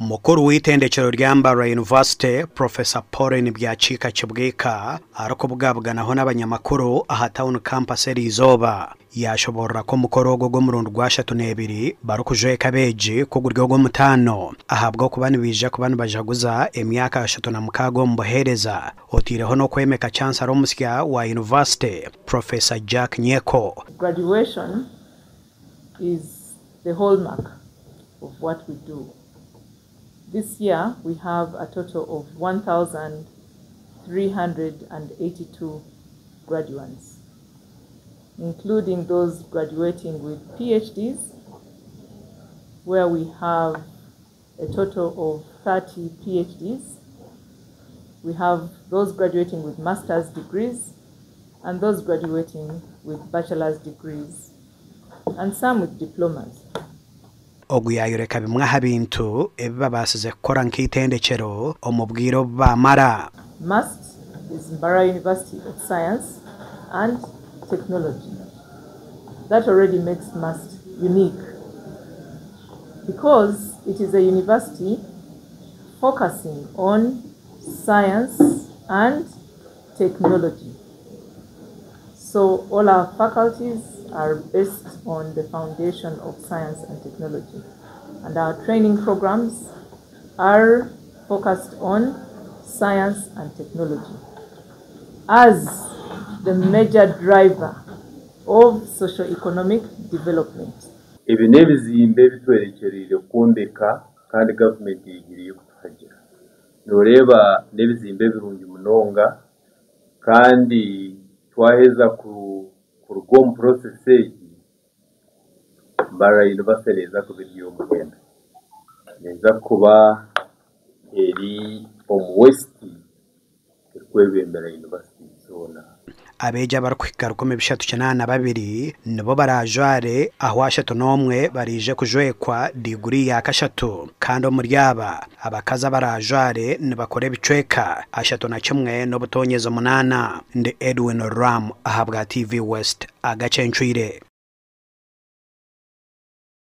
Mukuru w'itendekero rya Mbarara University Professor Pauline Byacika Kibweka arakubwabwanaho n'abanyamakuru aha town campus Rizoba yashobora ko mukoro go murundo rwa 32 barukuje kabeji ko guryo go mutano ahabwa kubani bije kubani bajaguza emyaka 36 mbohereza otireho no kwemeka chance aromusya wa university Professor Jack Nyeko. Graduation is the hallmark of what we do. This year, we have a total of 1,382 graduates, including those graduating with PhDs, where we have a total of 30 PhDs. We have those graduating with master's degrees, and those graduating with bachelor's degrees, and some with diplomas. Oguyayureka bimwaha bintu ebiba basize gukora nk'itendekero omubwiro bamara. MUST is Mbarara University of Science and Technology. That already makes MUST unique because it is a university focusing on science and technology. So all our faculties are based on the foundation of science and technology. And our training programs are focused on science and technology as the major driver of socio-economic development. Ibi nebizimbe bitwerekerere kundeka kandi government yigiriye kutuhagira. Noreba nebizimbe birungi munonga kandi twaheza ku rugom process Mbarara University neza kubiriyo mugenda neza kuba eri west kwebe Mbarara University zona abeja barukwigaruko mebishatu cyanana babiri nibo barajware ahwashatu nomwe barije kujwekwa degree ya kashatu kandi umuryaba abakaza barajware nibakore bicweka ashatu na kimwe no butonyezo munana ndi Edwin Ram ahabwa TV West agacencuire.